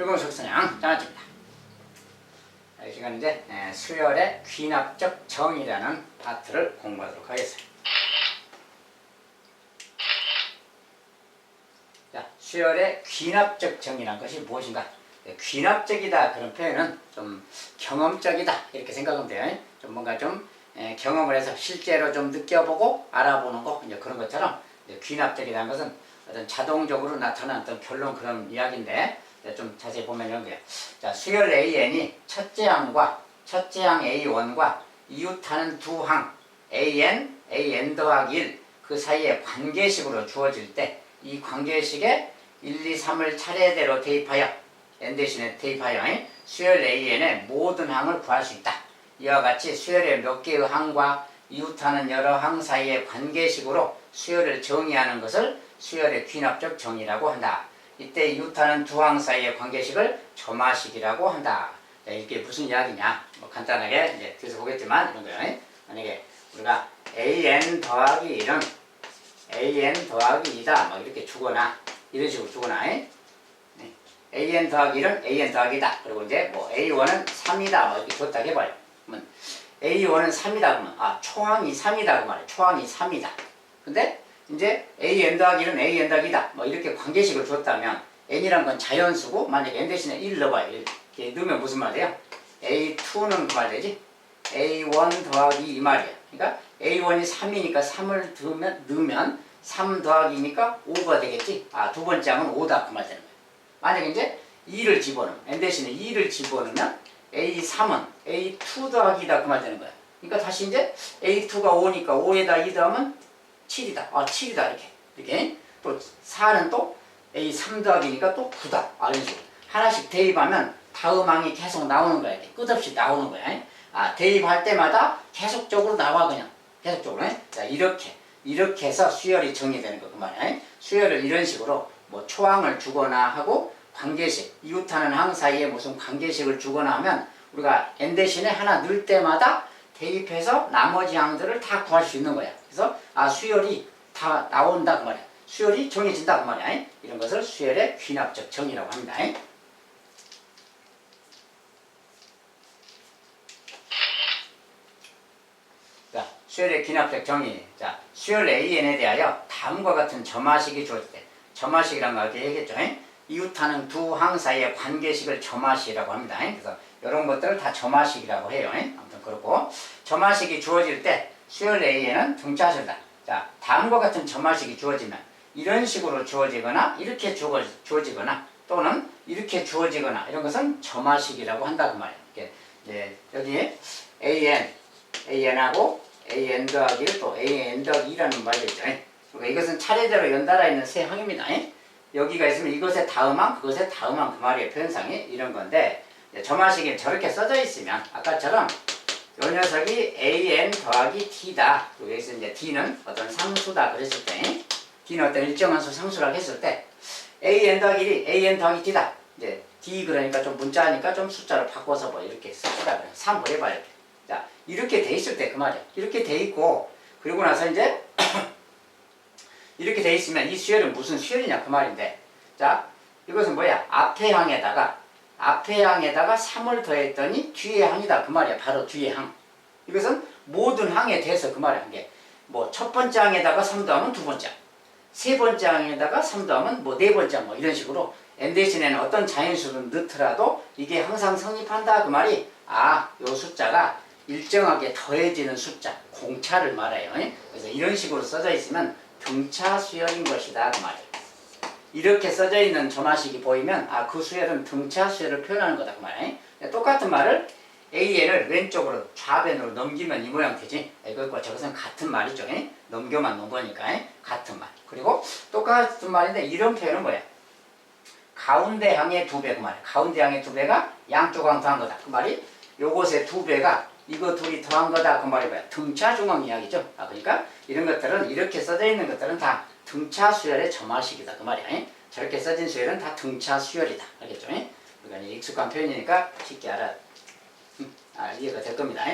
불공석선형 장아찌입니다. 이 시간 이제 수열의 귀납적 정이라는 파트를 공부하도록 하겠습니다. 자, 수열의 귀납적 정이란 것이 무엇인가? 귀납적이다 그런 표현은 좀 경험적이다 이렇게 생각하면 돼요. 좀 뭔가 좀 경험을 해서 실제로 좀 느껴보고 알아보는 거 이제 그런 것처럼 귀납적이라는 것은 어떤 자동적으로 나타나는 어떤 결론 그런 이야기인데 좀 자세히 보면 이런 거예요. 자, 수열 AN이 첫째 항과 첫째 항 A1과 이웃하는 두 항 AN 더하기 1 그 사이에 관계식으로 주어질 때 이 관계식에 1, 2, 3을 차례대로 대입하여 n 대신에 대입하여 수열 AN의 모든 항을 구할 수 있다. 이와 같이 수열의 몇 개의 항과 이웃하는 여러 항 사이의 관계식으로 수열을 정의하는 것을 수열의 귀납적 정의라고 한다. 이때 이웃하는 두 항 사이의 관계식을 점화식이라고 한다. 자, 이게 무슨 이야기냐? 뭐 간단하게 이제 뒤에서 보겠지만 이런 거예요. 만약에 우리가 AN 더하기 1은 AN 더하기 2다. 뭐 이렇게 주거나 이런 식으로 주거나 AN 더하기 1은 AN 더하기 2다. 그리고 이제 뭐 A1은 3이다. 뭐 이렇게 줬다 해봐요. 그러면 A1은 3이다 그러면 초항이 3이다 그 말이에요. 초항이 3이다. 근데 이제 AN 더하기 1은 AN 더하기 2다. 뭐 이렇게 관계식을 줬다면 N이란 건 자연수고 만약에 N 대신에 1 넣어봐요. 이렇게 넣으면 무슨 말이에요? A2는 그 말 되지? A1 더하기 2 말이에요. 그러니까 A1이 3이니까 3을 넣으면 3 더하기니까 5가 되겠지? 두 번째 항은 5다 그 말 되는 거예요. 만약에 이제 2를 집어넣으면 N 대신에 2를 집어넣으면 A3은 A2 더하기 2다 그 말 되는 거야. 그러니까 다시 이제 A2가 5니까 5에다 2 더하면 7이다. 7이다 이렇게. 또 4는 또 A3 더하기니까 또 9다. 이런 식으로. 하나씩 대입하면 다음 항이 계속 나오는 거야. 이렇게. 끝없이 나오는 거야. 대입할 때마다 계속적으로 나와 그냥. 계속적으로. 자, 이렇게 해서 수열이 정리되는 거 그 말이야. 수열을 이런 식으로 뭐 초항을 주거나 하고 관계식, 이웃하는 항 사이에 무슨 관계식을 주거나 하면 우리가 n 대신에 하나 넣을 때마다 대입해서 나머지 항들을 다 구할 수 있는 거야. 그래서 수열이 다 나온다 그 말이야. 수열이 정해진다 그 말이야. 이런 것을 수열의 귀납적 정의라고 합니다. 자, 수열의 귀납적 정의. 자, 수열 AN에 대하여 다음과 같은 점화식이 주어질 때, 점화식이란 걸 어떻게 얘기했죠? 이웃하는 두 항 사이의 관계식을 점화식이라고 합니다. 그래서 이런 것들을 다 점화식이라고 해요. 아무튼 그렇고 점화식이 주어질 때 수열 A에는 등차수다. 자, 다음과 같은 점화식이 주어지면 이런 식으로 주어지거나 이렇게 주어지거나 또는 이렇게 주어지거나 이런 것은 점화식이라고 한다 그 말이에요. 이렇게 이제 여기 AN하고 AN 더하기 1 또 AN 더하기 2라는 말이 있죠. 그러니까 이것은 차례대로 연달아 있는 세 항입니다. 여기가 있으면 이것의 다음 항, 그것의 다음 항 그 말이에요. 표현상이 이런 건데 점화식이 저렇게 써져 있으면 아까처럼 이 녀석이 AN 더하기 T다. 그리고 여기서 이제 D는 어떤 상수다 그랬을 때 D는 어떤 일정한 수 상수라고 했을 때 AN 더하기 1이 AN 더하기 T다. 이제 D 그러니까 좀 문자니까 좀 숫자를 바꿔서 뭐 이렇게 씁시다 그래요. 3 해봐요. 이렇게. 자, 이렇게 돼 있을 때 그 말이에요. 이렇게 돼 있고 그리고 나서 이제 이렇게 돼 있으면 이 수열은 무슨 수열이냐 그 말인데 자 이것은 뭐야 앞에 항에다가 3을 더했더니 뒤에 항이다 그 말이야. 바로 뒤에 항. 이것은 모든 항에 대해서 그 말이야. 이게 뭐 첫 번째 항에다가 3 더하면 두 번째 항, 세 번째 항에다가 3 더하면 뭐 네 번째 항 뭐 이런 식으로 n 대신에는 어떤 자연수를 넣더라도 이게 항상 성립한다 그 말이 요 숫자가 일정하게 더해지는 숫자 공차를 말해요. 그래서 이런 식으로 써져 있으면 등차 수열인 것이다 그 말이에요. 이렇게 써져 있는 점화식이 보이면 그 수열은 등차 수열을 표현하는 거다 그 말이에요. 똑같은 말을 AN을 왼쪽으로 좌변으로 넘기면 이 모양 되지. 이것과 저것은 같은 말이죠. 넘겨만 놓은 거니까 같은 말. 그리고 똑같은 말인데 이런 표현은 뭐야? 가운데 항의 2배 그 말이에요. 가운데 항의 2배가 양쪽 항 더한 거다 그 말이 요것의 2배가 이거 둘이 더한 거다 그 말이 뭐야? 등차 중앙 이야기죠. 그러니까 이런 것들은 이렇게 써져 있는 것들은 다 등차 수열의 점화식이다 그 말이야. 저렇게 써진 수열은 다 등차 수열이다. 알겠죠? 우리가 익숙한 표현이니까 쉽게 이해가 될 겁니다.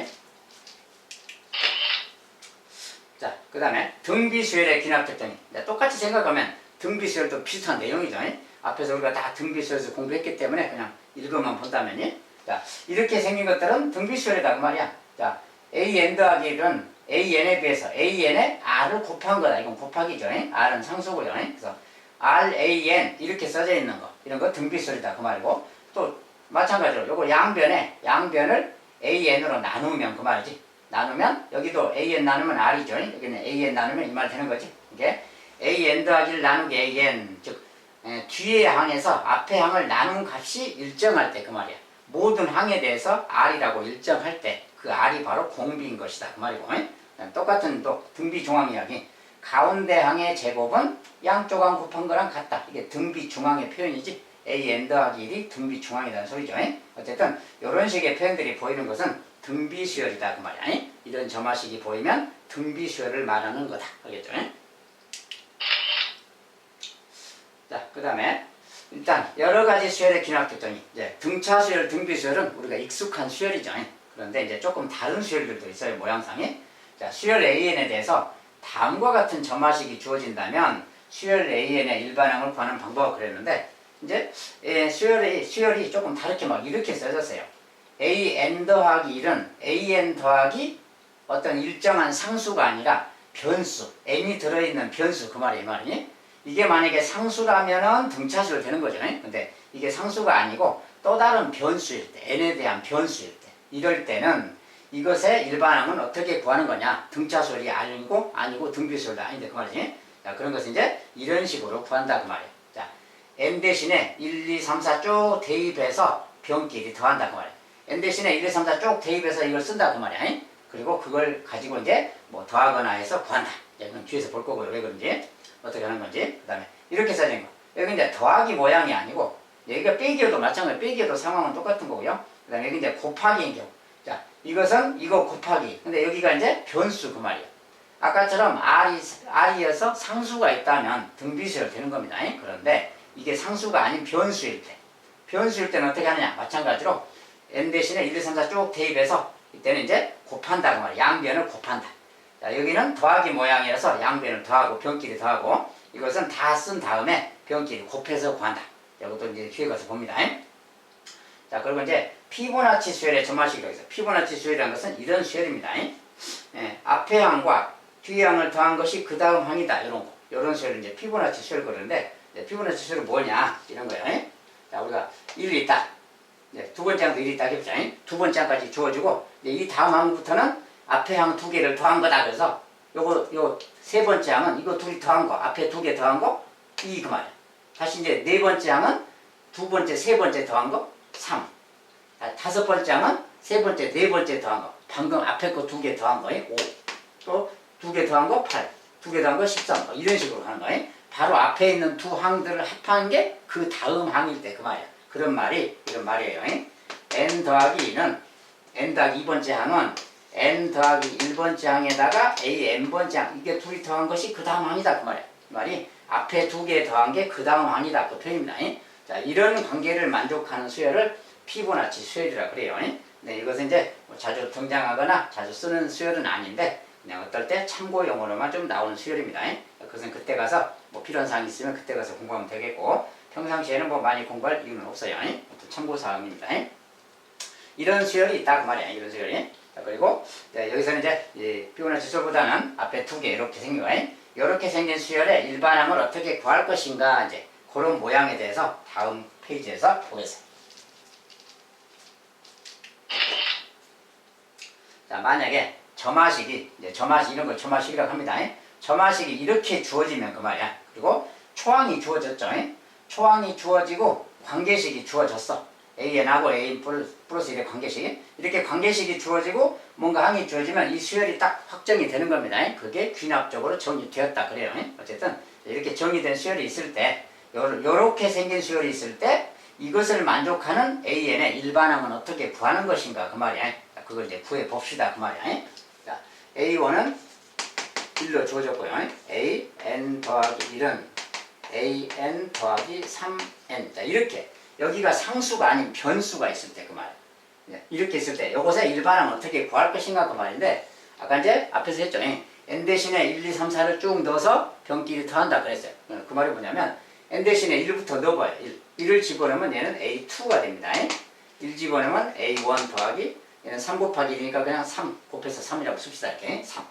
자, 그 다음에 등비수열의 귀납적 정의. 똑같이 생각하면 등비수열도 비슷한 내용이죠. 앞에서 우리가 다 등비수열에서 공부했기 때문에 그냥 읽어만 본다면요. 자, 이렇게 생긴 것들은 등비수열이다 그 말이야. 자, AN 더하기 1은 AN에 비해서 AN에 R을 곱한 거다. 이건 곱하기죠. R은 상수고요. 그래서 RAN 이렇게 써져 있는 거, 이런 거 등비수열이다 그 말이고, 또 마찬가지로 요거 양변을 AN으로 나누면 그 말이지. 나누면 여기도 AN 나누면 R이죠. 여기는 AN 나누면 이 말 되는 거지. 이게 AN 더하기 1 나누기 AN, 즉 뒤의 항에서 앞의 항을 나눈 값이 일정할 때 그 말이야. 모든 항에 대해서 R이라고 일정할 때 그 R이 바로 공비인 것이다 그 말이고, 똑같은 또 등비 중앙 이야기. 가운데 항의 제곱은 양쪽 항 곱한 거랑 같다. 이게 등비 중앙의 표현이지. AN 더하기 1이 등비 중앙이라는 소리죠. 어쨌든 이런 식의 표현들이 보이는 것은 등비수열이다 그 말이야. 이런 점화식이 보이면 등비수열을 말하는 거다. 알겠죠? 자, 그 다음에 일단 여러 가지 수열의 귀납격정이, 이제 등차수열, 등비수열은 우리가 익숙한 수열이죠. 그런데 이제 조금 다른 수열들도 있어요, 모양상에. 자, 수열 AN에 대해서 다음과 같은 점화식이 주어진다면 수열 AN의 일반항을 구하는 방법을 그랬는데, 이제 수열이 조금 다르게 막 이렇게 써졌어요. AN 더하기 1은 AN 더하기 어떤 일정한 상수가 아니라 변수, n이 들어있는 변수 그 말이에요, 이 말이니? 이게 만약에 상수라면은 등차수열 되는 거죠. 근데 이게 상수가 아니고 또 다른 변수일 때, n에 대한 변수일 때, 이럴 때는 이것의 일반항은 어떻게 구하는 거냐? 등차수열이 아니고 등비수열도 아닌데 그 말이지. 자, 그런 것은 이제 이런 식으로 구한다 그 말이에요. 자, n 대신에 1, 2, 3, 4 쭉 대입해서 변끼리 더한다 그 말이에요. n 대신에 1, 2, 3, 4 쭉 대입해서 이걸 쓴다 그 말이야. 그리고 그걸 가지고 이제 뭐 더하거나 해서 구한다. 이건 뒤에서 볼 거고요. 왜 그런지, 어떻게 하는 건지. 그 다음에 이렇게 써진 거. 여기 이제 더하기 모양이 아니고, 여기가 빼기여도 마찬가지로 빼기여도 상황은 똑같은 거고요. 그 다음에 여기 이제 곱하기인 경우. 자, 이것은 이거 곱하기. 근데 여기가 이제 변수 그 말이에요. 아까처럼 R이어서 상수가 있다면 등비수열 되는 겁니다. 그런데 이게 상수가 아닌 변수일 때는 어떻게 하느냐? 마찬가지로 n 대신에 1, 2, 3, 4 쭉 대입해서 이때는 이제 곱한다 그 말이에요. 양변을 곱한다. 자, 여기는 더하기 모양이라서 양변을 더하고 변끼리 더하고, 이것은 다 쓴 다음에 변끼리 곱해서 구한다. 이것도 이제 뒤에 가서 봅니다. 자, 그리고 이제 피보나치 수열의 점화식이라고 해서, 피보나치 수열이라는 것은 이런 수열입니다. 앞의 항과 뒤의 항을 더한 것이 그 다음 항이다. 이런 수열을 이제 피보나치 수열 그러는데, 피보나치 수열은 뭐냐? 이런 거예요. 자, 우리가 1이 있다. 두 번째 항도 1이 있다 해보자. 두 번째 항까지 주어지고, 이 다음 항부터는 앞에 항 두 개를 더한 거다. 그래서 요 세 번째 항은 이거 둘이 더한 거, 앞에 두 개 더한 거, 2 그 말이야. 다시 이제 네 번째 항은 두 번째, 세 번째 더한 거, 3. 다섯 번째 항은 세 번째, 네 번째 더한 거, 방금 앞에 거 두 개 더한 거, 5. 또 두 개 더한 거, 8. 두 개 더한 거, 13. 이런 식으로 하는 거예요. 바로 앞에 있는 두 항들을 합한 게 그 다음 항일 때 그 말이야. 이런 말이에요. n 더하기 2는, n 더하기 2번째 항은 n 더하기 1번째 항에다가 a n번째 항, 이게 둘이 더한 것이 그 다음 항이다 그 말이야. 그 말이 앞에 두 개 더한 게 그 다음 항이다 그 표현입니다. 자, 이런 관계를 만족하는 수열을 피보나치 수열이라고 그래요. 네, 이것은 이제 뭐 자주 등장하거나 자주 쓰는 수열은 아닌데, 그냥 어떨 때 참고용어로만 좀 나오는 수열입니다. 그것은 그때 가서 뭐 필요한 사항이 있으면 그때 가서 공부하면 되겠고, 평상시에는 뭐 많이 공부할 이유는 없어요. 참고사항입니다. 이런 수열이 있다 그 말이야. 이런 수열이. 자, 그리고 여기서는 이제 피보나치 수열보다는 앞에 두 개 이렇게 생긴 거예요. 이렇게 생긴 수열의 일반항을 어떻게 구할 것인가, 이제 그런 모양에 대해서 다음 페이지에서 보겠습니다. 자, 만약에 점화식이, 이제 이런 걸 점화식이라고 합니다. 점화식이 이렇게 주어지면 그 말이야. 그리고 초항이 주어졌죠. 초항이 주어지고 관계식이 주어졌어. AN하고 AN 플러스 1의 관계식. 이렇게 관계식이 주어지고 뭔가 항이 주어지면 이 수열이 딱 확정이 되는 겁니다. 그게 귀납적으로 정리되었다 그래요. 어쨌든 이렇게 정리된 수열이 있을 때, 요렇게 생긴 수열이 있을 때 이것을 만족하는 AN의 일반항은 어떻게 구하는 것인가 그 말이야. 그걸 이제 구해 봅시다 그 말이야. 자, A1은 1로 주어졌고요. AN 더하기 1은 AN 더하기 3N. 자, 이렇게 여기가 상수가 아닌 변수가 있을 때 그 말이에요. 이렇게 있을 때 요것의 일반항은 어떻게 구할 것인가 그 말인데, 아까 이제 앞에서 했죠. n 대신에 1, 2, 3, 4를 쭉 넣어서 변끼리 더한다 그랬어요. 그 말이 뭐냐면 n 대신에 1부터 넣어봐요. 1을 집어넣으면 얘는 a2가 됩니다. 1 집어넣으면 a1 더하기 얘는 3 곱하기 1이니까 그냥 3 곱해서 3이라고 씁시다. 이렇게 3.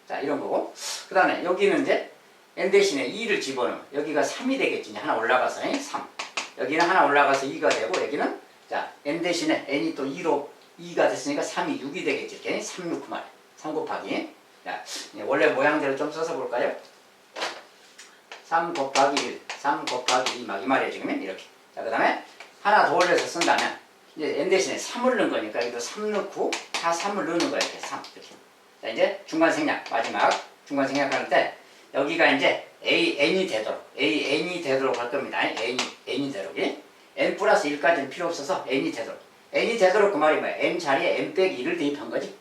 자, 이런 거고. 그 다음에 여기는 이제 n 대신에 2를 집어넣으면 여기가 3이 되겠지. 이제 하나 올라가서 3. 여기는 하나 올라가서 2가 되고 여기는 자 n 대신에 n이 또 2로 2가 됐으니까 3이 6이 되겠지. 이렇게 3, 6 말이야. 3 곱하기. 자, 원래 모양대로 좀 써서 볼까요? 3 곱하기 1, 3 곱하기 2 막 이 말이에요. 지금 이렇게. 자, 그 다음에 하나 더 올려서 쓴다면 이제 n 대신에 3을 넣은 거니까 여기도 3 넣고 다 3을 넣는 거야. 이렇게 3 이렇게. 자, 이제 중간 생략 마지막 중간 생략할 때 여기가 이제 n이 되도록 할 겁니다. n이 되도록. n 플러스 1까지는 필요 없어서 n이 되도록 그 말이 뭐야? n 자리에 n 빼기 1을 대입한 거지.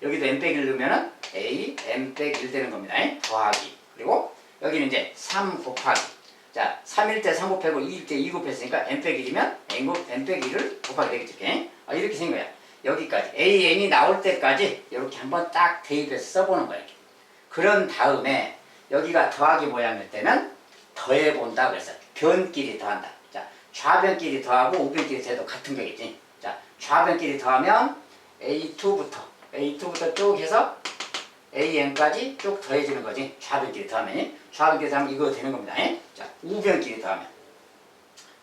여기도 n 빼기 1 넣으면은 n 빼기 1 되는 겁니다. 더하기. 그리고 여기는 이제 3 곱하기. 자, 3일 때 3 곱하고 2일 때 2 곱했으니까 n 빼기 1이면 n 빼기 1을 곱하게 되겠지. 이렇게 생긴 거야. 여기까지 n이 나올 때까지 이렇게 한번 딱 대입해서 써보는 거야. 이렇게. 그런 다음에 여기가 더하기 모양일 때는 더해본다 그래서 변끼리 더한다. 자, 좌변끼리 더하고 우변끼리 더해도 같은 거겠지. 자, 좌변끼리 더하면 A2부터 쭉 해서 AN까지 쭉 더해지는 거지. 좌변끼리 더하면 이거 되는 겁니다. 자, 우변끼리 더하면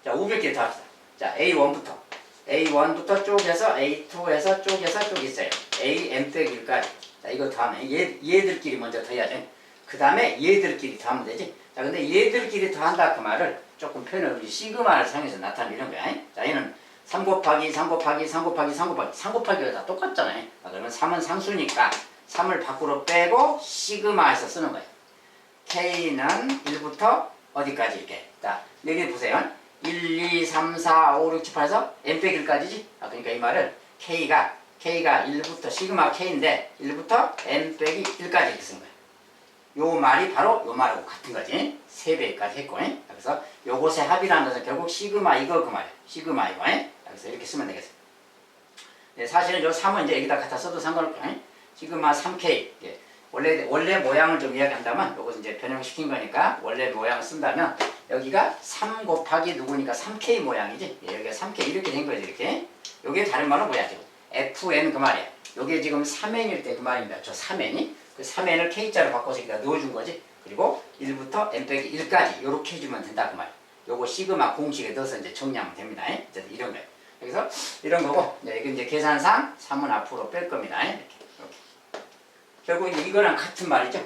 우변끼리 더합시다. 자, A1부터 쭉 해서 A2에서 쭉 해서 쭉 있어요. AN 빼기 1까지. 자, 이거 더하면 얘들끼리 먼저 더해야지. 그 다음에 얘들끼리 더하면 되지. 자, 근데 얘들끼리 더한다 그 말을 조금 표현을 우리 시그마를 사용해서 나타내는 거야. 자, 얘는 3 곱하기 3 곱하기 3 곱하기 3 곱하기 3 곱하기가 다 똑같잖아요. 그러면 3은 상수니까 3을 밖으로 빼고 시그마에서 쓰는 거예요. K는 1부터 어디까지 이렇게. 자, 여기 보세요. 1, 2, 3, 4, 5, 6, 7, 8에서 n 빼기 1까지지. 그러니까 이 말을 K가 1부터 시그마 K인데 1부터 n 빼기 1까지 이렇게 쓰는 거예요. 요 말이 바로 요 말하고 같은 거지. 3배까지 했고. 그래서 요것의 합이라는 것은 결국 시그마 이거 그 말이에요. 시그마 이거. 그래서 이렇게 쓰면 되겠어요. 네, 사실은 요 3은 이제 여기다 갖다 써도 상관없고. 시그마 3K. 원래 모양을 좀 이야기한다면 요것은 이제 변형시킨 거니까 원래 모양을 쓴다면 여기가 3 곱하기 누구니까 3K 모양이지. 여기가 3K 이렇게 된 거지. 이렇게. 요게 다른 말은 뭐야 지금? FN 그 말이야. 요게 지금 3n일 때 그 말입니다. 저 3n이. 그 3n을 K자로 바꿔서 여기다 넣어준 거지. 그리고 1부터 n 빼기 1까지 요렇게 해주면 된다 그 말이야. 요거 시그마 공식에 넣어서 이제 정리하면 됩니다. 이런 거예요. 그래서 이런 거고 이게 이제 계산상 3은 앞으로 뺄 겁니다. 이렇게. 결국 이제 이거랑 같은 말이죠.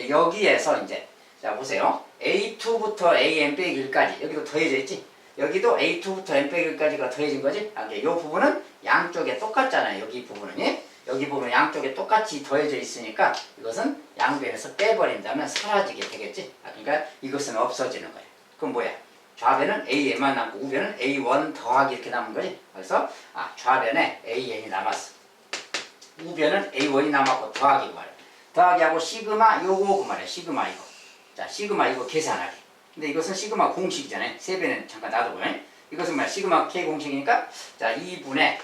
여기에서 이제 자 보세요. A2부터 AN 빼기 1까지 여기도 더해져 있지. 여기도 A2부터 N 빼기 1까지가 더해진 거지. 이 부분은 양쪽에 똑같잖아요. 여기 부분은 여기 부분 양쪽에 똑같이 더해져 있으니까 이것은 양변에서 빼버린다면 사라지게 되겠지. 그러니까 이것은 없어지는 거예요. 그럼 뭐야? 좌변은 AN만 남고 우변은 A1 더하기 이렇게 남은 거지. 그래서 좌변에 AN이 남았어. 우변은 A1이 남았고 더하기 그 말이야. 더하기하고 시그마 요거 그 말이야. 시그마 이거. 자, 시그마 이거 계산하기. 근데 이것은 시그마 공식이잖아요. 3배는 잠깐 놔두고. 이것은 뭐야? 시그마 K 공식이니까 자, 2분의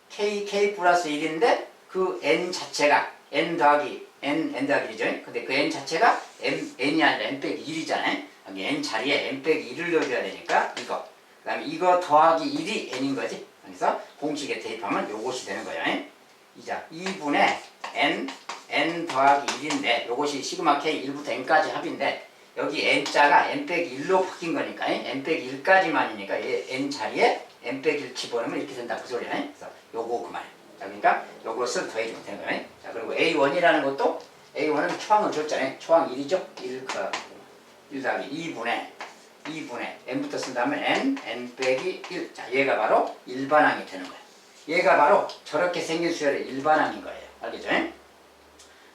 K 플러스 1인데 그 N 자체가 N 더하기 1이죠. 근데 그 N 자체가 N이 아니라 N 빼기 1이잖아요. N 자리에 N 빼기 1을 넣어줘야 되니까 이거. 그 다음에 이거 더하기 1이 N인 거지. 그래서 공식에 대입하면 요것이 되는 거예요. 이자 2분의 N 더하기 1인데 요것이 시그마 K 1부터 N까지 합인데 여기 N자가 N 빼기 1로 바뀐 거니까 N 빼기 1까지만이니까 N 자리에 N 빼기 1 집어넣으면 이렇게 된다 그 소리야. 그래서 요거 그 말. 자, 그러니까 요것을 더해주면 되는 거예요. 자, 그리고 A1이라는 것도 A1은 초항을 줬잖아요. 초항 1이죠. 1 더하기 2분의 n부터 쓴다면 n 빼기 1. 자, 얘가 바로 일반항이 되는 거예요. 얘가 바로 저렇게 생긴 수열의 일반항인 거예요. 알겠죠?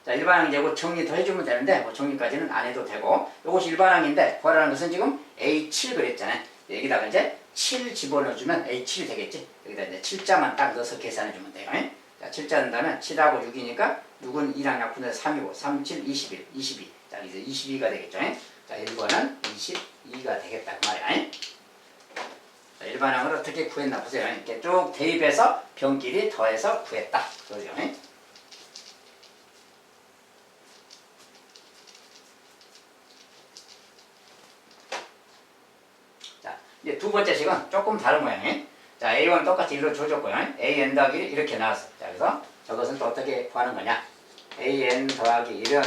자, 일반항 이제 정리 더 해주면 되는데 뭐 정리까지는 안 해도 되고 요것이 일반항인데 구하라는 것은 지금 A7 그랬잖아요. 여기다가 이제 7 집어넣어주면 A7이 되겠지. 여기다 이제 7자만 딱 넣어서 계산해주면 돼요. 자, 7자 넣는다면 7하고 6이니까 6은 2랑 약분해서 3이고 3, 7, 21, 22. 자, 이제 22가 되겠죠. 자, 1번은 22가 되겠다 그 말이야. 자, 일반항을 어떻게 구했나 보세요. 이렇게 쭉 대입해서 변끼리 더해서 구했다. 그러죠. 이제 두 번째 식은 조금 다른 모양이에요. 자, A1 똑같이 1로 주어졌고요. AN 더하기 1 이렇게 나왔어. 자, 그래서 저것은 또 어떻게 구하는 거냐? AN 더하기 1은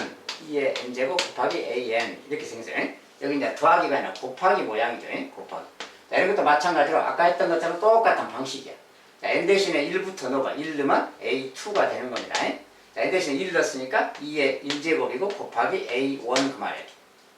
2의 n제곱 곱하기 AN 이렇게 생겼어요. 여기 이제 더하기가 아니라 곱하기 모양이죠. 곱하기. 자, 이런 것도 마찬가지로 아까 했던 것처럼 똑같은 방식이야. 자, n 대신에 1부터 넣어봐. 1 넣으면 A2가 되는 겁니다. 자, n 대신에 1 넣었으니까 2의 1제곱이고 곱하기 A1 그 말이에요.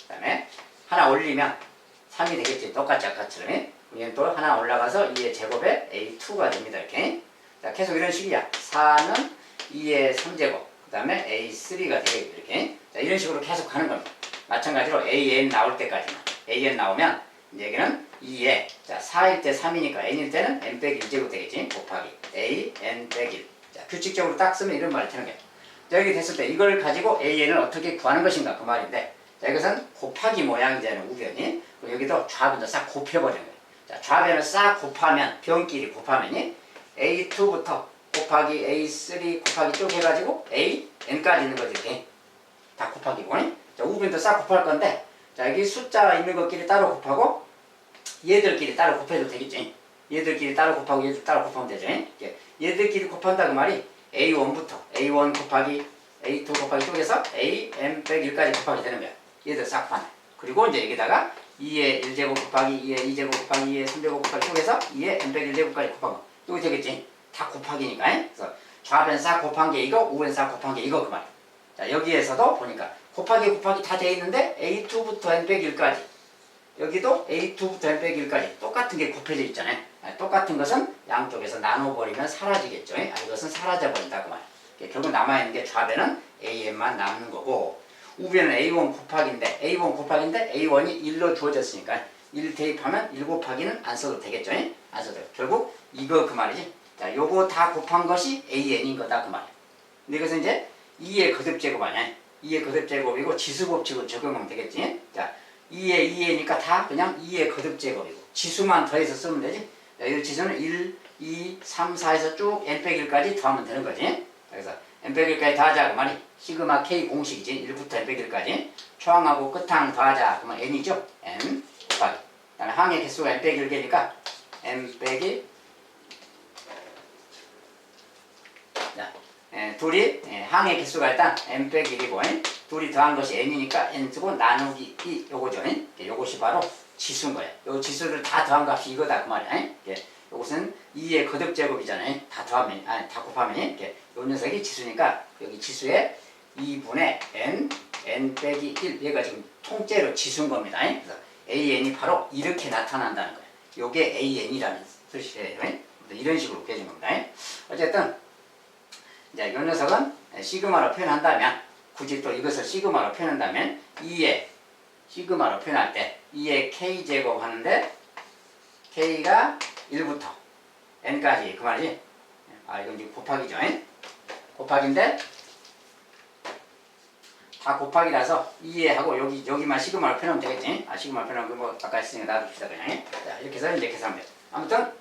그 다음에 하나 올리면 3이 되겠지. 똑같이 아까처럼. 얘는 또 하나 올라가서 2의 제곱에 A2가 됩니다. 이렇게. 자, 계속 이런 식이야. 4는 2의 3제곱. 그 다음에 A3가 되겠죠. 이렇게. 자, 이런 식으로 계속 가는 겁니다. 마찬가지로 AN 나올 때까지만. AN 나오면, 이제 여기는 2에, 자, 4일 때 3이니까 n일 때는 n 빼기 1제곱 되겠지. 곱하기 A, n 빼기 1. 자, 규칙적으로 딱 쓰면 이런 말이 되는 거예요. 자, 여기 됐을 때 이걸 가지고 AN을 어떻게 구하는 것인가 그 말인데, 자, 이것은 곱하기 모양이 되는 우변이, 그리고 여기도 좌변도 싹 곱해버리는 거예요. 자, 좌변을 싹 곱하면, 변끼리 곱하면이 A2부터 곱하기 A3 곱하기 쭉 해가지고 AN까지 있는 거지, 이렇게. 다 곱하기고. 자, 우변도 싹 곱할 건데, 자, 여기 숫자가 있는 것끼리 따로 곱하고, 얘들끼리 따로 곱해도 되겠지. 얘들끼리 따로 곱하고, 얘들 따로 곱하면 되죠. 얘들끼리 곱한다 그 말이 A1부터 A1 곱하기 A2 곱하기 쪽에서 AN 빼기 1까지 곱하게 되는 거야. 얘들 싹 곱하네. 그리고 이제 여기다가 2의 1제곱 곱하기 2의 2제곱 곱하기 2의 3제곱 곱하기 쪽에서 2의 n 빼기 1제곱까지 곱하고 이거 되겠지. 다 곱하기니까. 그래서 좌변 싹 곱한 게 이거, 우변 싹 곱한 게 이거 그 말이야. 자, 여기에서도 보니까 곱하기 다 돼 있는데 A2부터 n 빼기 1까지 여기도 A2부터 n 빼기 1까지 똑같은 게 곱해져 있잖아요. 똑같은 것은 양쪽에서 나눠버리면 사라지겠죠. 이것은 사라져버린다 그 말이야. 결국 남아있는 게 좌변은 AN만 남는 거고 우변은 A1 곱하기인데 A1이 1로 주어졌으니까 1 대입하면 1 곱하기는 안 써도 되겠죠. 안 써도 되고 결국 이거 그 말이지. 자, 요거 다 곱한 것이 AN인 거다 그 말이야. 근데 이것은 이제 2의 거듭제곱 아니야. 2의 거듭제곱이고 지수법칙을 적용하면 되겠지. 자, 2의 2니까 다 그냥 2의 거듭제곱이고 지수만 더해서 쓰면 되지. 자, 이 지수는 1, 2, 3, 4에서 쭉 n 빼기 1까지 더하면 되는 거지. 그래서 n 빼기 1까지 더하자 그 말이 시그마 k 공식이지. 1부터 n 빼기 1까지 초항하고 끝항 더하자 그러면 n이죠. n 곱하기 그 다음에 항의 개수가 n 빼기 1개니까 n 빼기 자, 둘이 항의 개수가 일단 n 빼기 1이고 둘이 더한 것이 n이니까 n 쓰고 나누기 2 요거죠. 요것이 바로 지수인 거야. 요 지수를 다 더한 값이 이거다 그 말이야. 요것은 2의 거듭제곱이잖아요. 다 더하면 다 곱하면 요 녀석이 지수니까 여기 지수에 2분의 n 빼기 1 얘가 지금 통째로 지수인 겁니다. 그래서 AN이 바로 이렇게 나타난다는 거예요. 요게 AN이라는 뜻이에요. 이런 식으로 깨진 겁니다. 어쨌든 이제 요 녀석은 시그마로 표현한다면 굳이 또 이것을 시그마로 표현한다면 2의 시그마로 표현할 때 2의 k제곱 하는데 k가 1부터 n까지 그 말이지. 이건 지금 곱하기죠. 곱하기인데 다 곱하기라서 2에 하고 여기만 시그마로 표현하면 되겠지. 시그마로 표현하면 뭐 아까 했으니까 놔둡시다 그냥. 자, 이렇게 해서 이제 계산하면 돼. 아무튼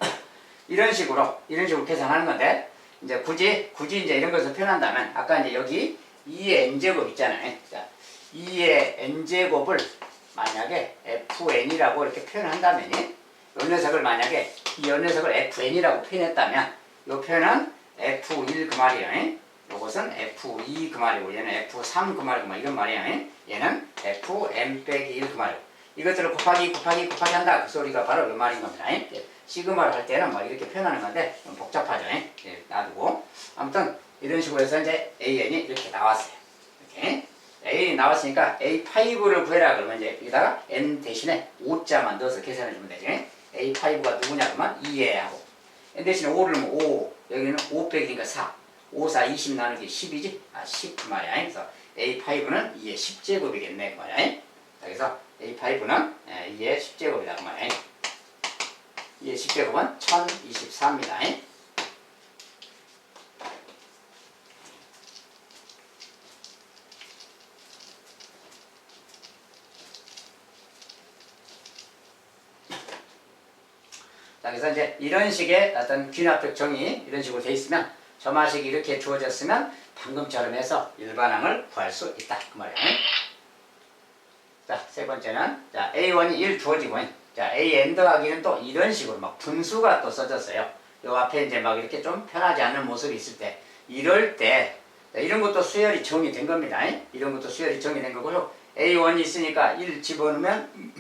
이런 식으로 계산하는 건데 이제 굳이 이제 이런 것을 표현한다면 아까 이제 여기 2의 n제곱 있잖아요. 자, 2의 n제곱을 만약에 fn이라고 이렇게 표현한다면 이 녀석을 만약에 이 녀석을 fn이라고 표현했다면 이 표현은 f1 그 말이에요. 요것은 f2 그 말이고 얘는 f3 그 말이고 이런 말이에요. 얘는 fn 빼기 1 그 말이고 이것들을 곱하기 한다 그 소리가 바로 이 말인 겁니다. 시그마를 할 때는 뭐 이렇게 표현하는 건데 좀 복잡하죠. 놔두고 아무튼 이런 식으로 해서 이제 AN이 이렇게 나왔어요. 이렇게 AN이 나왔으니까 A5를 구해라 그러면 이제 여기다가 N 대신에 5자만 넣어서 계산해 주면 되죠. A5가 누구냐 그러면 2에 하고 N 대신에 5를 넣으면 5 여기는 5 빼기니까 4 5, 4, 20 나누기 10이지? 10 그 말이야. 그래서 A5는 2의 10제곱이겠네 그 말이야. 그래서 A5는 2의 10제곱이다 그 말이야. 2의 10제곱은 1024입니다. 자, 그래서 이제 이런 식의 어떤 귀납적 정의 이런 식으로 돼 있으면 점화식이 이렇게 주어졌으면 방금처럼 해서 일반항을 구할 수 있다 그 말이에요. 자, 세 번째는 자 A1이 1 주어지고 자, an 더하기는 또 이런 식으로 막 분수가 또 써졌어요. 요 앞에 이제 막 이렇게 좀 편하지 않은 모습이 있을 때, 이럴 때, 자, 이런 것도 수열이 정의된 겁니다. 이런 것도 수열이 정의된 거고요. a1이 있으니까 1 집어넣으면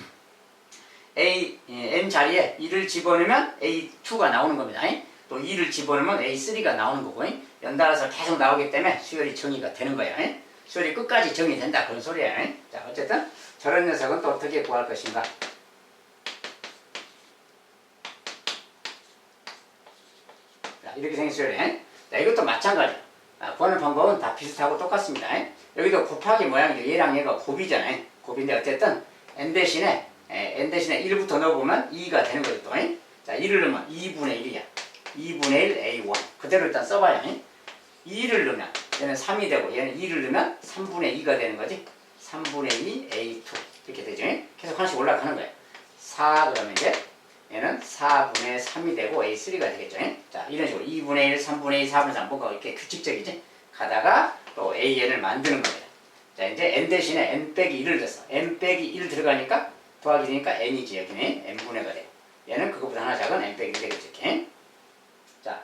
n 자리에 1을 집어넣으면 a2가 나오는 겁니다. 또 2를 집어넣으면 a3가 나오는 거고, 연달아서 계속 나오기 때문에 수열이 정의가 되는 거예요. 수열이 끝까지 정의된다 그런 소리예요. 자, 어쨌든 저런 녀석은 또 어떻게 구할 것인가? 자, 이렇게 생긴 수열이에요. 자, 이것도 마찬가지. 구하는 방법은 다 비슷하고 똑같습니다. 여기도 곱하기 모양이죠. 얘랑 얘가 곱이잖아요. 곱인데 어쨌든 n 대신에 1부터 넣어보면 2가 되는 거죠. 또. 자, 1을 넣으면 2분의 1이야. 2분의 1 a1. 그대로 일단 써봐요. 2를 넣으면 얘는 3이 되고 얘는 2를 넣으면 3분의 2가 되는 거지. 3분의 2 a2 이렇게 되죠. 계속 하나씩 올라가는 거예요. 4 그러면 이제 얘는 4분의 3이 되고 a3가 되겠죠. 자, 이런 식으로 2분의 1, 3분의 2, 4분의 3 뭔가 이렇게 규칙적이지. 가다가 또 an을 만드는 겁니다. 자, 이제 n 대신에 n 빼기 1을 넣었어. n 빼기 1 들어가니까 더하기 되니까 n이지. 여기는 n분의가 돼요. 얘는 그것보다 하나 작은 n 빼기 1 되겠죠. 이렇게. 자,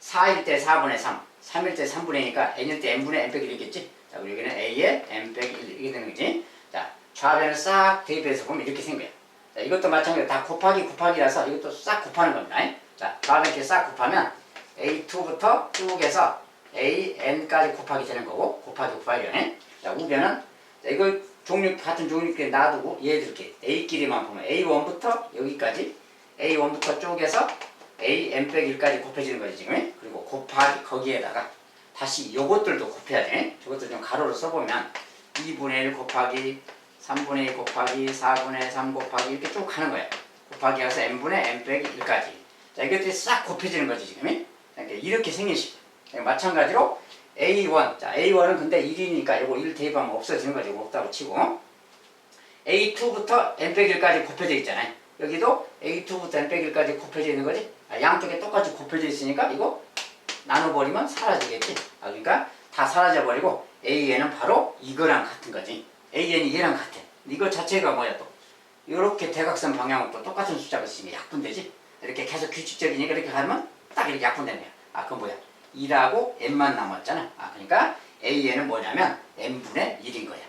4일 때 4분의 3, 3일 때 3분의니까 n일 때 n분의 n 빼기 1이겠지. 자, 그리고 여기는 a에 n 빼기 1 이렇게 되는 거지. 자, 좌변을 싹 대입해서 보면 이렇게 생겨요. 자, 이것도 마찬가지로 다 곱하기 곱하기라서 이것도 싹 곱하는 겁니다. 자, 좌변 이렇게 싹 곱하면 a2부터 쭉 해서 an까지 곱하기 되는 거고, 곱하기 곱하기요. 자, 우변은, 자, 이거 같은 종류끼리 놔두고 얘들 이렇게 a끼리만 보면 a1부터 여기까지 a1부터 쭉 해서 an 빼기 1까지 곱해지는 거지 지금. 그리고 곱하기 거기에다가 다시 요것들도 곱해야 돼. 저것들 좀 가로로 써보면 2분의 1 곱하기 3분의 2 곱하기 4분의 3 곱하기 이렇게 쭉 하는 거야. 곱하기 해서 n분의 n 빼기 1까지. 자, 이것들이 싹 곱해지는 거지 지금. 이렇게 생긴 식. 마찬가지로 A1. 자, A1은 근데 1이니까 요거 1 대입하면 없어지는 거지. 없다고 치고. A2부터 n 빼기 1까지 곱해져 있잖아요. 여기도 A2부터 n 빼기 1까지 곱해져 있는 거지. 양쪽에 똑같이 곱해져 있으니까 이거 나눠버리면 사라지겠지. 그러니까 다 사라져버리고 AN은 바로 이거랑 같은 거지. AN이 얘랑 같아. 이거 자체가 뭐야 또. 이렇게 대각선 방향으로 또 똑같은 숫자가 있으면 약분되지. 이렇게 계속 규칙적이니까 이렇게 가면 딱 이렇게 약분되네요. 그건 뭐야? 2라고 n만 남았잖아. 그러니까 AN은 뭐냐면 n분의 1인 거야.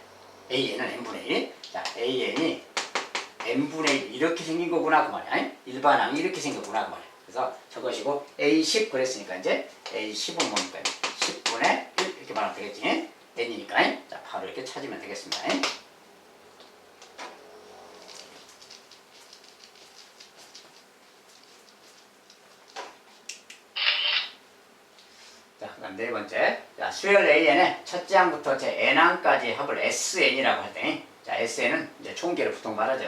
AN은 n분의 1. 자, AN이 n분의 1 이렇게 생긴 거구나 그 말이야. 일반항이 이렇게 생겼구나 그 말이야. 그래서 저것이고 A10 그랬으니까 이제 A10은 뭡니까? 10분의 1 이렇게 말하면 되겠지. n이니까. 자, 바로 이렇게 찾으면 되겠습니다. 자, 그다음 네 번째. 자, 수열 AN의 첫째 항부터 제 n항까지 합을 SN이라고 할 때, 자, SN은 이제 총계를 보통 말하죠.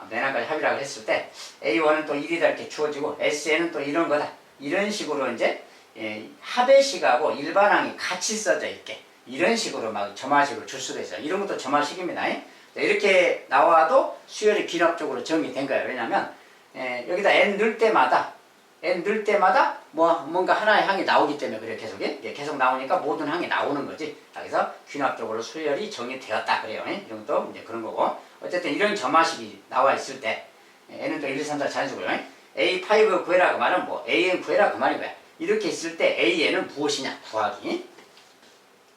n항까지 합이라고 했을 때, A1은 또 1이다 이렇게 주어지고, SN은 또 이런 거다. 이런 식으로 이제, 합의 식하고 일반항이 같이 써져 있게, 이런 식으로 막 점화식으로 줄 수도 있어요. 이런 것도 점화식입니다. 자, 이렇게 나와도 수열이 귀납적으로 정의된 거예요. 왜냐면, 여기다 n 넣을 때마다 뭔가 하나의 항이 나오기 때문에 그래 계속 나오니까 모든 항이 나오는 거지. 그래서 귀납적으로 수열이 정의되었다 그래요. 이런 것도 이제 그런 거고. 어쨌든 이런 점화식이 나와 있을 때 n은 또 1, 2, 3, 4 자연수고요. A5 구해라 그 말은 뭐 AN 구해라 그 말인 거야. 이렇게 있을 때 AN은 무엇이냐 구하기.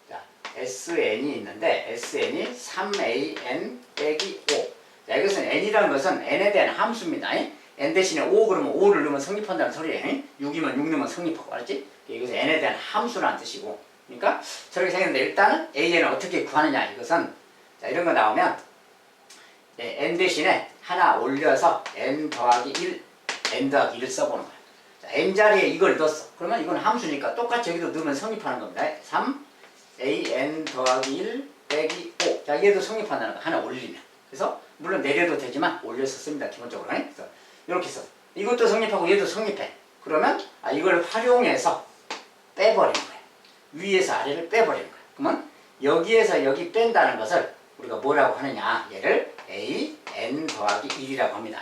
자, SN이 있는데 SN이 3AN 빼기 5. 자, 이것은 n이라는 것은 n에 대한 함수입니다. n 대신에 5 그러면 5를 넣으면 성립한다는 소리예요. 6이면 6 넣으면 성립하고 알았지? 이것은 n에 대한 함수라는 뜻이고. 그러니까 저렇게 생겼는데 일단은 AN을 어떻게 구하느냐 이것은 자, 이런 거 나오면 n 대신에 하나 올려서 n 더하기 1 n 더하기 1 써보는 거야. 자, n 자리에 이걸 넣었어. 그러면 이건 함수니까 똑같이 여기도 넣으면 성립하는 겁니다. 3 an 더하기 1 빼기 5. 자, 얘도 성립한다는 거 하나 올리면. 그래서 물론 내려도 되지만 올려서 씁니다. 기본적으로. 그래서 이렇게 써. 이것도 성립하고 얘도 성립해. 그러면 이걸 활용해서 빼버리는 거예요. 위에서 아래를 빼버리는 거예요. 그러면 여기에서 여기 뺀다는 것을 우리가 뭐라고 하느냐. 얘를 a n 더하기 1이라고 합니다.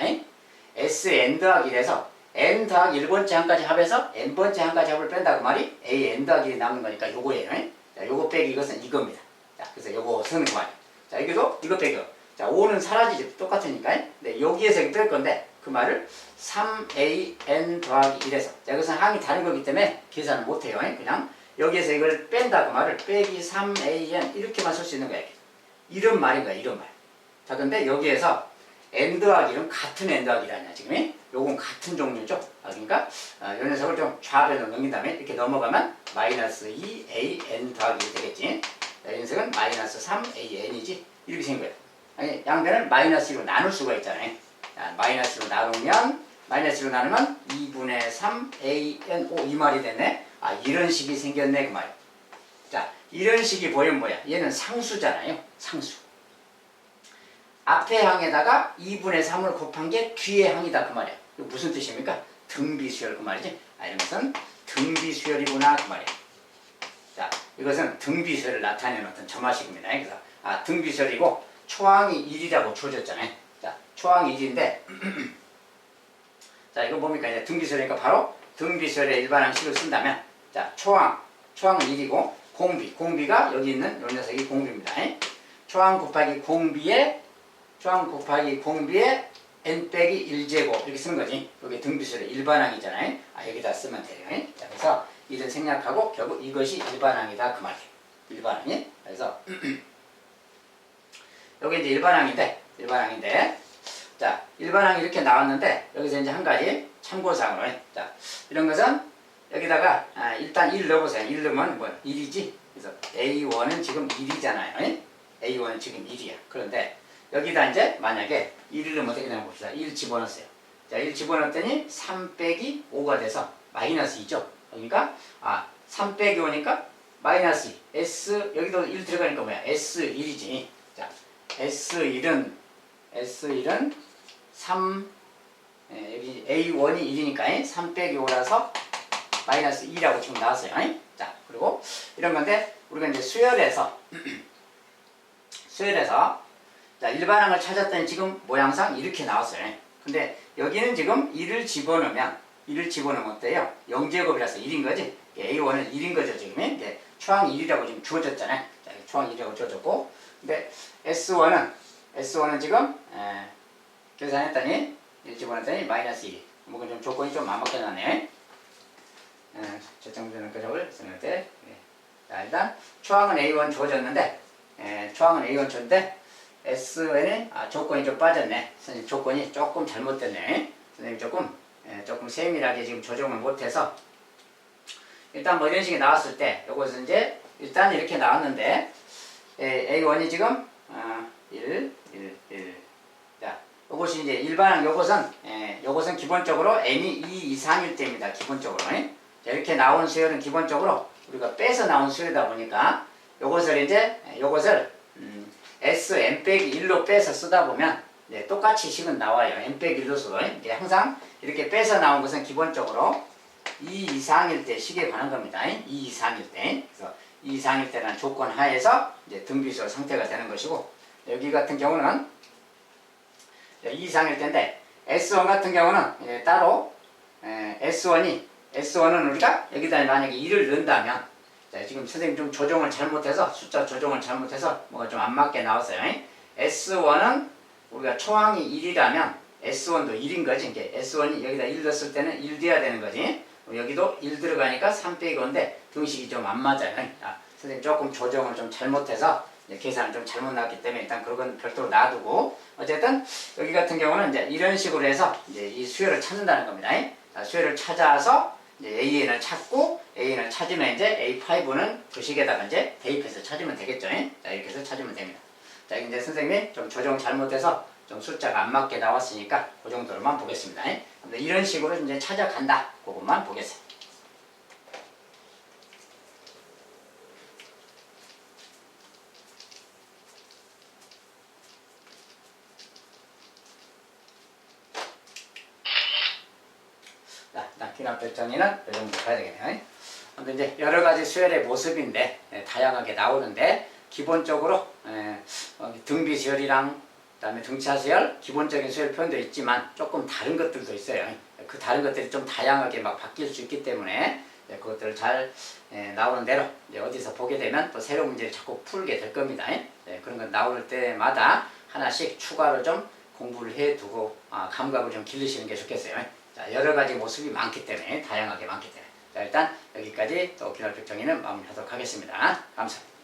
s n 더하기 1에서 n 더하기 1번째 항까지 합해서 n번째 항까지 합을 뺀다 그 말이 a n 더하기 1이 남는 거니까 요거예요. 자, 요거 빼기 이것은 이겁니다. 자, 그래서 요거 쓰는 거 말이에요. 자, 여기도 이거 빼기. 자, 5는 사라지지. 똑같으니까. 네, 여기에서 뺄 건데, 그 말을 3an 더하기 1에서. 자, 이것은 항이 다른 거기 때문에 계산을 못해요. 그냥 여기에서 이걸 뺀다. 그 말을 빼기 3an 이렇게만 쓸 수 있는 거야. 이런 말인 거야. 이런 말. 자, 근데 여기에서 n 더하기 1은 같은 n 더하기 1 아니야. 지금 요건 같은 종류죠. 그러니까 이 녀석을 좀 좌변으로 넘긴 다음에 이렇게 넘어가면 마이너스 2an 더하기 1 되겠지. 자, 이 녀석은 마이너스 3an이지. 이렇게 생긴 거야. 아니, 양변을 마이너스 2로 나눌 수가 있잖아요. 자, 마이너스로 나누면 2분의 3an. 오, 이 말이 됐네. 아, 이런 식이 생겼네. 그 말이야. 자, 이런 식이 보이면 뭐야? 얘는 상수잖아요. 상수. 앞에 항에다가 2분의 3을 곱한 게 뒤에 항이다. 그 말이야. 이거 무슨 뜻입니까? 등비수열. 그 말이지. 아, 이런 것은 등비수열이구나. 그 말이야. 자, 이것은 등비수열을 나타내는 어떤 점화식입니다. 그래서 등비수열이고 초항이 1이라고 주어졌잖아요. 자, 초항이 1인데 자, 이거 뭡니까? 이제 등비수열이니까 바로 등비수열의 일반항식을 쓴다면 자, 초항은 1이고 공비가 여기 있는 요 녀석이 공비입니다. 초항 곱하기 공비에 n 빼기 1제곱 이렇게 쓰는 거지. 여기 등비수열의 일반항이잖아요. 여기다 쓰면 돼요. 자, 그래서 이를 생략하고 결국 이것이 일반항이다. 그 말이에요. 일반항이. 그래서 여기 이제 일반항인데 자, 일반항이 이렇게 나왔는데 여기서 이제 한 가지 참고사항으로 자, 이런 것은 여기다가 일단 1 넣어보세요. 1 넣으면 뭐 1이지. 그래서 A1은 지금 1이잖아요. A1은 지금 1이야. 그런데 여기다 이제 만약에 1을 넣으면 어떻게 되나 봅시다. 1 집어넣었어요. 자, 1 집어넣었더니 3 빼기 5가 돼서 마이너스 2죠. 그러니까 3 빼기 5니까 마이너스 2. S 여기도 1 들어가니까 뭐야? S1이지. 자, S1은 3 여기 A1이 1이니까 3 빼기 5라서 마이너스 2라고 지금 나왔어요. 자, 그리고 이런 건데 우리가 이제 수열에서 자, 일반항을 찾았더니 지금 모양상 이렇게 나왔어요. 근데 여기는 지금 1을 집어넣으면 어때요? 0제곱이라서 1인 거지. A1은 1인 거죠, 지금. 이제 초항 1이라고 지금 주어졌잖아요. 자, 초항 1이라고 주어졌고. 근데 S1은 지금 계산했더니 1 집어넣었더니 마이너스 2. 뭐 좀 조건이 좀 안 맞게 나네. 저정도는 그력을 쓸 때. 자, 일단 초항은 A1 주어졌는데 초항은 A1 줬는데 SN의 조건이 좀 빠졌네. 선생님 조건이 조금 잘못됐네. 선생님 조금 세밀하게 지금 조정을 못해서 일단 뭐 이런 식이 나왔을 때 요것은 이제 일단 이렇게 나왔는데 A1이 지금 1. 자, 요것이 이제 일반항 요것은 기본적으로 n이 2 이상일 때입니다. 기본적으로. 자, 이렇게 나온 수열은 기본적으로 우리가 빼서 나온 수열이다 보니까 요것을 n 빼기 1로 빼서 쓰다 보면 똑같이 식은 나와요. n 빼기 1로 써도 항상 이렇게 빼서 나온 것은 기본적으로 2 이상일 때 식에 관한 겁니다. 2 이상일 때. 그래서 2 이상일 때라는 조건 하에서 이제 등비수열 상태가 되는 것이고 여기 같은 경우는 2 이상일 때인데 S1 같은 경우는 따로 S1은 우리가 여기다 만약에 2를 넣는다면 자, 지금 선생님 좀 숫자 조정을 잘못해서 뭐가 좀 안 맞게 나왔어요. S1은 우리가 초항이 1이라면 S1도 1인 거지. S1이 여기다 1 넣었을 때는 1 돼야 되는 거지. 여기도 1 들어가니까 3 빼기 5인데 등식이 좀 안 맞아요. 선생님 조금 조정을 좀 잘못해서 계산을 좀 잘못 나왔기 때문에 일단 그건 별도로 놔두고 어쨌든 여기 같은 경우는 이제 이런 식으로 해서 이제 이 수열을 찾는다는 겁니다. 수열을 찾아서 이제 AN을 찾고 AN을 찾으면 이제 A5는 그 식에다가 이제 대입해서 찾으면 되겠죠. 자, 이렇게 해서 찾으면 됩니다. 자, 이제 선생님이 좀 조정 잘못해서 좀 숫자가 안 맞게 나왔으니까 그 정도로만 보겠습니다. 이런 식으로 이제 찾아간다. 그것만 보겠습니다. 귀납적 정의는 이 정도 봐야 되겠네요. 근데 이제 여러 가지 수열의 모습인데 다양하게 나오는데 기본적으로 등비수열이랑 그다음에 등차수열, 기본적인 수열 표현도 있지만 조금 다른 것들도 있어요. 그 다른 것들이 좀 다양하게 막 바뀔 수 있기 때문에 그것들을 잘 나오는 대로 이제 어디서 보게 되면 또 새로운 문제를 자꾸 풀게 될 겁니다. 그런 거 나올 때마다 하나씩 추가로 좀 공부를 해두고 감각을 좀 기르시는 게 좋겠어요. 자, 여러 가지 모습이 많기 때문에, 다양하게 많기 때문에. 자, 일단 여기까지 또 귀납적 정의는 마무리하도록 하겠습니다. 감사합니다.